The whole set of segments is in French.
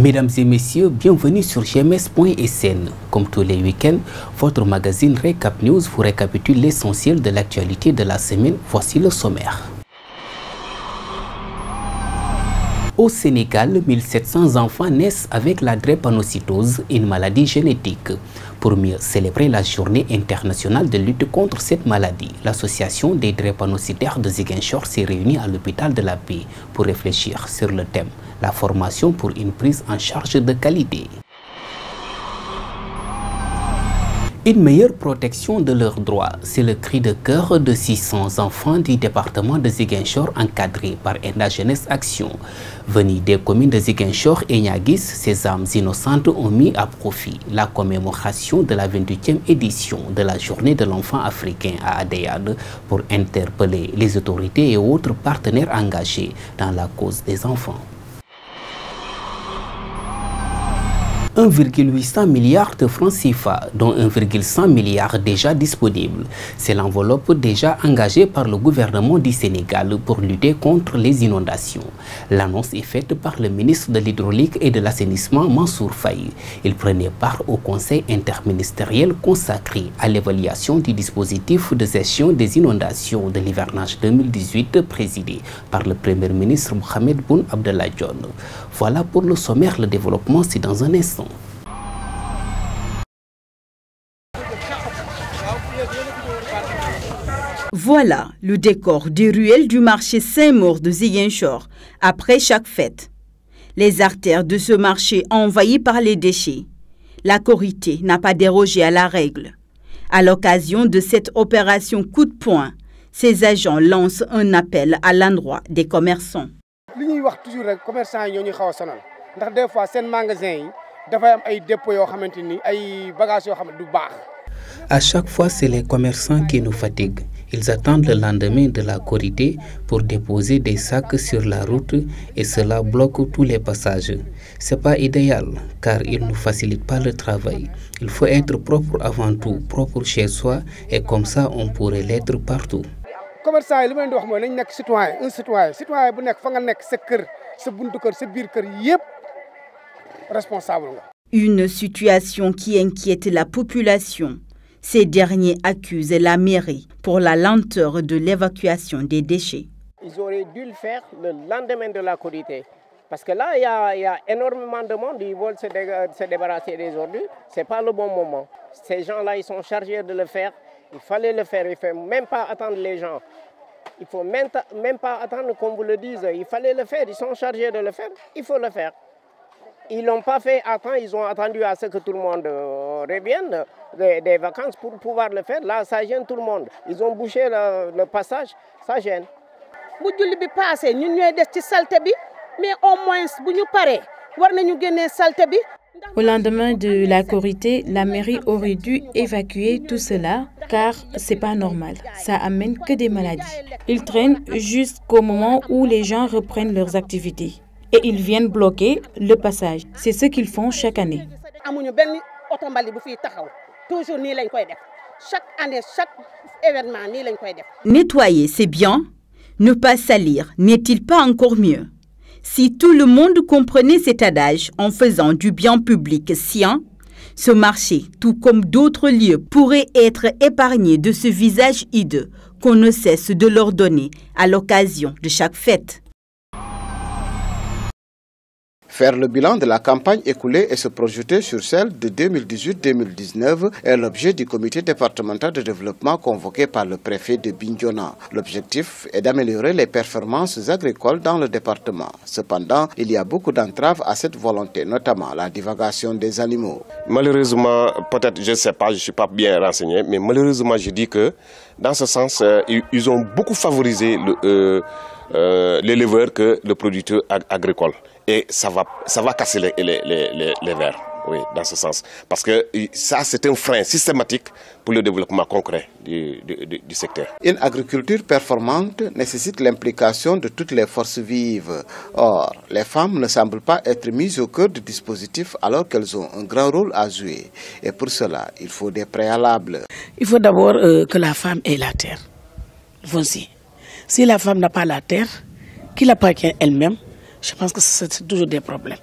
Mesdames et messieurs, bienvenue sur gms.sn. Comme tous les week-ends, votre magazine Récap News vous récapitule l'essentiel de l'actualité de la semaine. Voici le sommaire. Au Sénégal, 1700 enfants naissent avec la drépanocytose, une maladie génétique. Pour mieux célébrer la journée internationale de lutte contre cette maladie, l'association des drépanocytaires de Ziguinchor s'est réunie à l'hôpital de la Paix pour réfléchir sur le thème « La formation pour une prise en charge de qualité ». Une meilleure protection de leurs droits, c'est le cri de cœur de 600 enfants du département de Ziguinchor encadrés par Enda Jeunesse Action. Venus des communes de Ziguinchor et Niaguis, ces âmes innocentes ont mis à profit la commémoration de la 28e édition de la Journée de l'enfant africain à Adéane pour interpeller les autorités et autres partenaires engagés dans la cause des enfants. 1,800 milliards de francs CFA, dont 1,100 milliards déjà disponibles. C'est l'enveloppe déjà engagée par le gouvernement du Sénégal pour lutter contre les inondations. L'annonce est faite par le ministre de l'Hydraulique et de l'Assainissement Mansour Faye. Il prenait part au conseil interministériel consacré à l'évaluation du dispositif de gestion des inondations de l'hivernage 2018 présidé par le Premier ministre Mohamed Boun Abdallah Dionne. Voilà pour le sommaire, le développement c'est dans un instant. Voilà le décor des ruelles du marché Saint-Maur de Ziguinchor après chaque fête. Les artères de ce marché envahies par les déchets. La Korité n'a pas dérogé à la règle. À l'occasion de cette opération coup de poing, ces agents lancent un appel à l'endroit des commerçants. Li ñuy wax toujours rek commerçants yi ñoo ñu xaw a sonal ndax des fois seen magasin yi dafay am ay dépôts yoo xamante ni ay bagages yoo xam ne du baax. À chaque fois, c'est les commerçants qui nous fatiguent. Ils attendent le lendemain de la Korité pour déposer des sacs sur la route et cela bloque tous les passages. Ce n'est pas idéal car ils ne nous facilitent pas le travail. Il faut être propre avant tout, propre chez soi et comme ça on pourrait l'être partout. Commerçant yi li ma leen di wax mooy nañ nekk citoyen citoyen bu nekk fa nga nekk sa kër sa buntu kër sa biir kër yépp responsable nga. Une situation qui inquiète la population. Ces derniers accusent la mairie pour la lenteur de l'évacuation des déchets. Ils auraient dû le faire le lendemain de la Korité. Parce que là, il y a énormément de monde, ils veulent se débarrasser des ordures. Ce n'est pas le bon moment. Ces gens-là, ils sont chargés de le faire. Il fallait le faire. Il ne faut même pas attendre les gens. Il ne faut même pas attendre qu'on vous le dise. Il fallait le faire. Ils sont chargés de le faire. Il faut le faire. Ils ne l'ont pas fait à temps. Ils ont attendu à ce que tout le monde revienne des vacances pour pouvoir le faire. Là, ça gêne tout le monde. Ils ont bouché le passage. Ça gêne. Mais au moins, au lendemain de la Korité, la mairie aurait dû évacuer tout cela car c'est pas normal. Ça amène que des maladies. Ils traînent jusqu'au moment où les gens reprennent leurs activités. Et ils viennent bloquer le passage. C'est ce qu'ils font chaque année. Nettoyer, c'est bien. Ne pas salir, n'est-il pas encore mieux? Si tout le monde comprenait cet adage en faisant du bien public sien, ce marché, tout comme d'autres lieux, pourrait être épargné de ce visage hideux qu'on ne cesse de leur donner à l'occasion de chaque fête. Faire le bilan de la campagne écoulée et se projeter sur celle de 2018-2019 est l'objet du comité départemental de développement convoqué par le préfet de Bignona. L'objectif est d'améliorer les performances agricoles dans le département. Cependant, il y a beaucoup d'entraves à cette volonté, notamment la divagation des animaux. Malheureusement, peut-être, je ne sais pas, je ne suis pas bien renseigné, mais malheureusement, je dis que dans ce sens, ils ont beaucoup favorisé l'éleveur que le producteur agricole. Et ça va casser les vers, oui, dans ce sens. Parce que ça, c'est un frein systématique pour le développement concret du secteur. Une agriculture performante nécessite l'implication de toutes les forces vives. Or, les femmes ne semblent pas être mises au cœur du dispositif alors qu'elles ont un grand rôle à jouer. Et pour cela, il faut des préalables. Il faut d'abord que la femme ait la terre. Voici. Si la femme n'a pas la terre, qu'il appartient elle-même, je pense que c'est toujours des problèmes.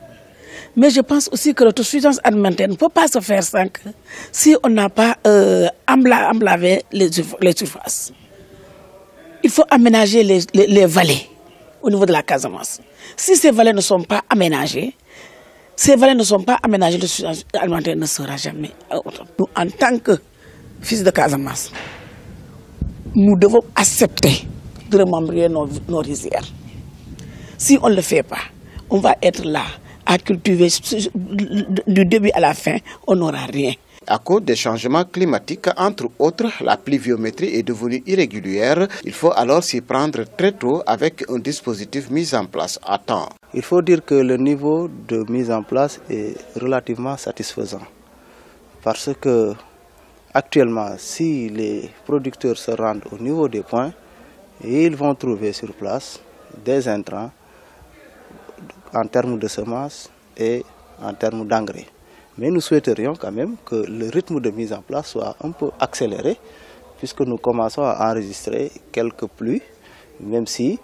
Mais je pense aussi que l'autosuffisance alimentaire ne peut pas se faire sans que, si on n'a pas emblavé les surfaces. Il faut aménager les vallées au niveau de la Casamance. Si ces vallées ne sont pas aménagées, l'autosuffisance alimentaire ne sera jamais. Nous, en tant que fils de Casamance, nous devons accepter de remembrer nos rizières. Si on ne le fait pas, on va être là à cultiver du début à la fin, on n'aura rien. À cause des changements climatiques, entre autres, la pluviométrie est devenue irrégulière. Il faut alors s'y prendre très tôt avec un dispositif mis en place à temps. Il faut dire que le niveau de mise en place est relativement satisfaisant. Parce que actuellement, si les producteurs se rendent au niveau des points, ils vont trouver sur place des intrants en termes de semences et en termes d'engrais. Mais nous souhaiterions quand même que le rythme de mise en place soit un peu accéléré, puisque nous commençons à enregistrer quelques pluies, même si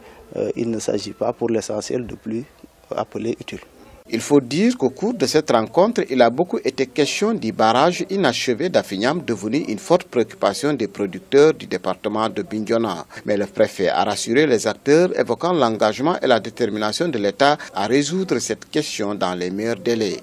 il ne s'agit pas pour l'essentiel de pluies appelées utiles. Il faut dire qu'au cours de cette rencontre, il a beaucoup été question du barrage inachevé d'Afignam, devenu une forte préoccupation des producteurs du département de Bignona. Mais le préfet a rassuré les acteurs, évoquant l'engagement et la détermination de l'État à résoudre cette question dans les meilleurs délais.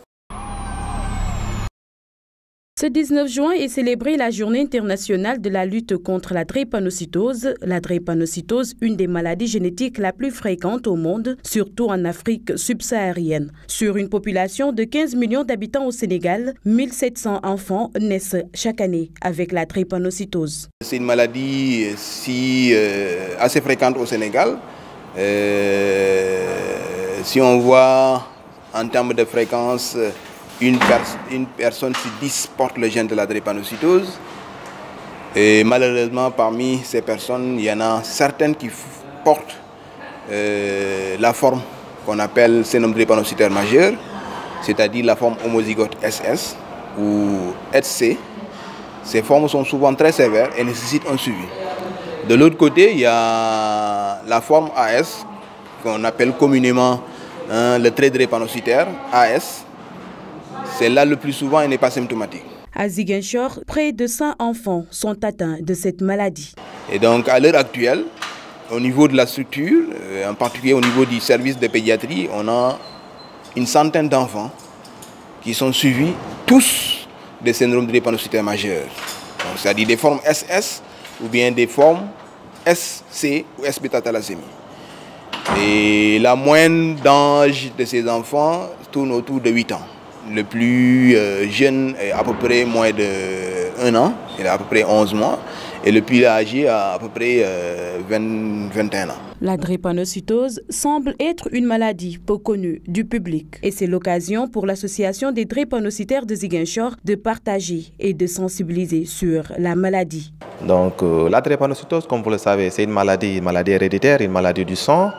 Ce 19 juin est célébrée la journée internationale de la lutte contre la drépanocytose. La drépanocytose, une des maladies génétiques la plus fréquentes au monde, surtout en Afrique subsaharienne. Sur une population de 15 millions d'habitants au Sénégal, 1700 enfants naissent chaque année avec la drépanocytose. C'est une maladie assez fréquente au Sénégal. Si on voit en termes de fréquence, une personne sur 10 porte le gène de la drépanocytose. Et malheureusement, parmi ces personnes, il y en a certaines qui portent la forme qu'on appelle syndrome drépanocytaire majeur, c'est-à-dire la forme homozygote SS ou SC. Ces formes sont souvent très sévères et nécessitent un suivi. De l'autre côté, il y a la forme AS, qu'on appelle communément le trait drépanocytaire, AS. Celle-là, le plus souvent, elle n'est pas symptomatique. À Ziguinchor, près de 100 enfants sont atteints de cette maladie. Et donc, à l'heure actuelle, au niveau de la structure, en particulier au niveau du service de pédiatrie, on a une centaine d'enfants qui sont suivis, tous des syndromes drépanocytaires majeurs. C'est-à-dire des formes SS ou bien des formes SC ou S-bêta-thalassémie. Et la moyenne d'âge de ces enfants tourne autour de 8 ans. Le plus jeune est à peu près moins de 1 an, il a à peu près 11 mois, et le plus âgé a à peu près 21 ans. La drépanocytose semble être une maladie peu connue du public. Et c'est l'occasion pour l'association des drépanocytaires de Ziguinchor de partager et de sensibiliser sur la maladie. Donc la drépanocytose, comme vous le savez, c'est une maladie héréditaire, une maladie du sang.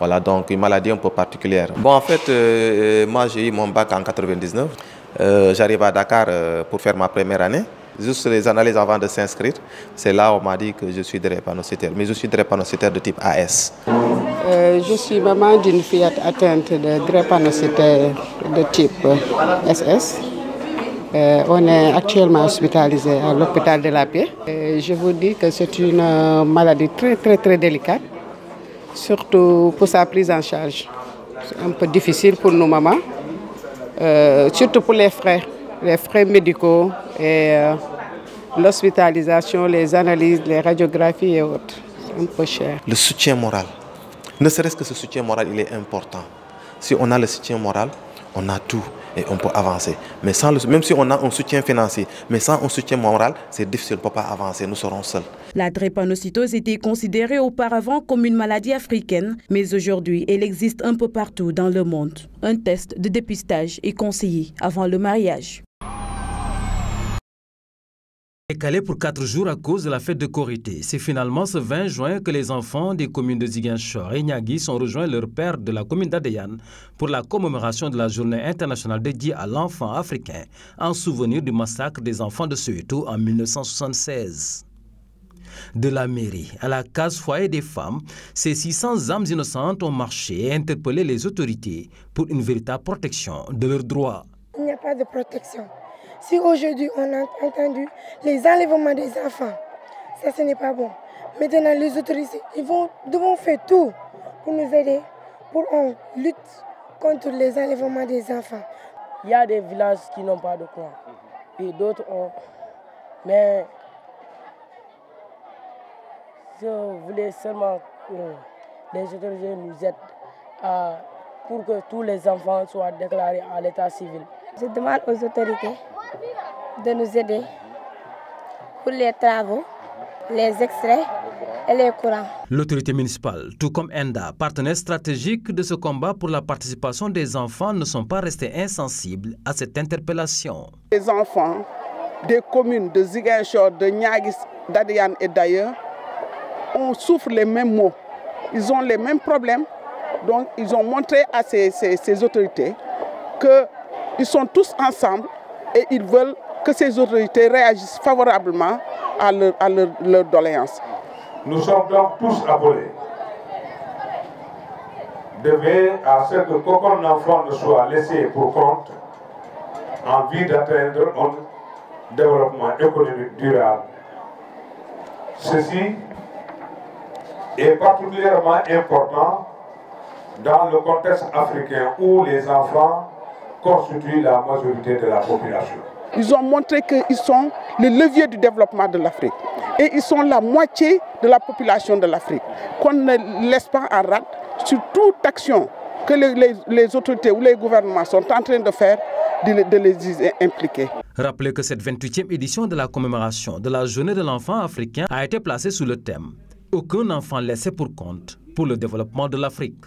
Voilà, donc une maladie un peu particulière. Bon, en fait, moi j'ai eu mon bac en 99. J'arrive à Dakar pour faire ma première année. Juste les analyses avant de s'inscrire, c'est là où on m'a dit que je suis drépanocytaire. Mais je suis drépanocytaire de type AS. Je suis maman d'une fille atteinte de drépanocytaire de type SS. On est actuellement hospitalisé à l'hôpital de la Paix. Je vous dis que c'est une maladie très délicate. Surtout pour sa prise en charge. C'est un peu difficile pour nos mamans, surtout pour les frais médicaux et l'hospitalisation, les analyses, les radiographies et autres. C'est un peu cher. Le soutien moral, ne serait-ce que ce soutien moral, il est important. Si on a le soutien moral, on a tout et on peut avancer. Mais même si on a un soutien financier, mais sans un soutien moral, c'est difficile, on ne peut pas avancer, nous serons seuls. La drépanocytose était considérée auparavant comme une maladie africaine, mais aujourd'hui, elle existe un peu partout dans le monde. Un test de dépistage est conseillé avant le mariage. Décalé pour 4 jours à cause de la fête de Korité. C'est finalement ce 20 juin que les enfants des communes de Ziguinchor et Niagui sont rejoints leur père de la commune d'Adéane pour la commémoration de la journée internationale dédiée à l'enfant africain en souvenir du massacre des enfants de Soweto en 1976. De la mairie à la case foyer des femmes, ces 600 âmes innocentes ont marché et interpellé les autorités pour une véritable protection de leurs droits. Il n'y a pas de protection. Si aujourd'hui on a entendu les enlèvements des enfants, ça ce n'est pas bon. Maintenant les autorités devront faire tout pour nous aider, pour qu'on lutte contre les enlèvements des enfants. Il y a des villages qui n'ont pas de courant et d'autres ont. Mais je voulais seulement que les autorités nous aident pour que tous les enfants soient déclarés à l'état civil. Je demande aux autorités de nous aider pour les travaux, les extraits et les courants. L'autorité municipale, tout comme ENDA, partenaire stratégique de ce combat pour la participation des enfants, ne sont pas restés insensibles à cette interpellation. Les enfants des communes de Ziguinchor, de Niaguis, d'Adéane et d'ailleurs, on souffre les mêmes maux. Ils ont les mêmes problèmes. Donc ils ont montré à ces autorités qu'ils sont tous ensemble et ils veulent que ces autorités réagissent favorablement à leur doléance. Nous sommes donc tous appelés de veiller à ce qu'aucun enfant ne soit laissé pour compte en vue d'atteindre un développement économique durable. Ceci est particulièrement important dans le contexte africain où les enfants constituent la majorité de la population. Ils ont montré qu'ils sont le levier du développement de l'Afrique et ils sont la moitié de la population de l'Afrique. Qu'on ne laisse pas en rade sur toute action que les autorités ou les gouvernements sont en train de faire, de les impliquer. Rappelez que cette 28e édition de la commémoration de la Journée de l'enfant africain a été placée sous le thème « Aucun enfant laissé pour compte pour le développement de l'Afrique ».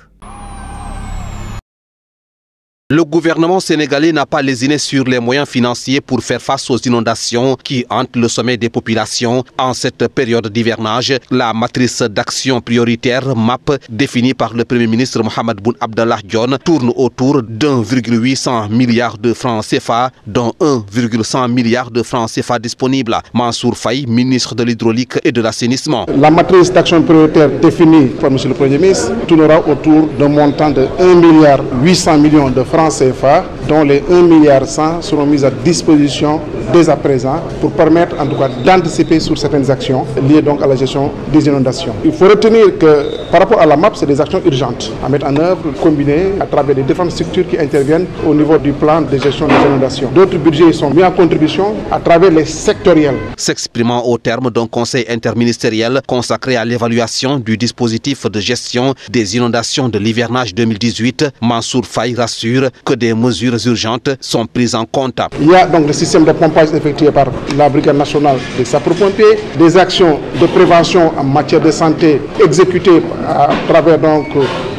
Le gouvernement sénégalais n'a pas lésiné sur les moyens financiers pour faire face aux inondations qui hantent le sommet des populations en cette période d'hivernage. La matrice d'action prioritaire MAP définie par le Premier ministre Mohamed Boun Abdallah Dionne tourne autour d'1,800 milliard de francs CFA, dont 1,100 milliard de francs CFA disponibles. Mansour Faye, ministre de l'Hydraulique et de l'Assainissement. La matrice d'action prioritaire définie par M. le Premier ministre tournera autour d'un montant de 1,8 milliard de francs CFA, dont les 1,1 milliard seront mises à disposition dès à présent pour permettre en tout cas d'anticiper sur certaines actions liées donc à la gestion des inondations. Il faut retenir que par rapport à la MAP, c'est des actions urgentes à mettre en œuvre, combinées à travers les différentes structures qui interviennent au niveau du plan de gestion des inondations. D'autres budgets sont mis en contribution à travers les sectoriels. S'exprimant au terme d'un conseil interministériel consacré à l'évaluation du dispositif de gestion des inondations de l'hivernage 2018, Mansour Faye rassure que des mesures urgentes sont prises en compte. Il y a donc le système de pompage effectué par la Brigade nationale des sapeurs-pompiers, des actions de prévention en matière de santé exécutées à travers donc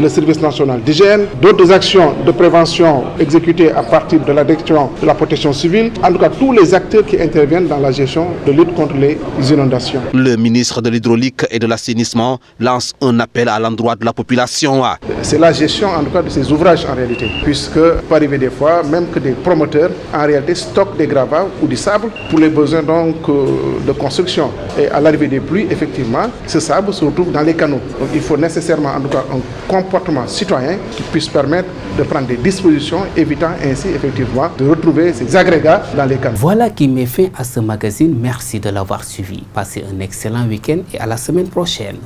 le service national d'hygiène, d'autres actions de prévention exécutées à partir de la direction de la protection civile, en tout cas tous les acteurs qui interviennent dans la gestion de lutte contre les inondations. Le ministre de l'Hydraulique et de l'Assainissement lance un appel à l'endroit de la population. C'est la gestion en tout cas de ces ouvrages en réalité, puisque peut arriver des fois même que des promoteurs en réalité stockent des gravats ou du sable pour les besoins donc de construction. Et à l'arrivée des pluies, effectivement, ce sable se retrouve dans les canaux. Donc il faut nécessairement en tout cas un comportement citoyen qui puisse permettre de prendre des dispositions, évitant ainsi effectivement de retrouver ces agrégats dans les canaux. Voilà qui met fin à ce magazine. Merci de l'avoir suivi. Passez un excellent week-end et à la semaine prochaine.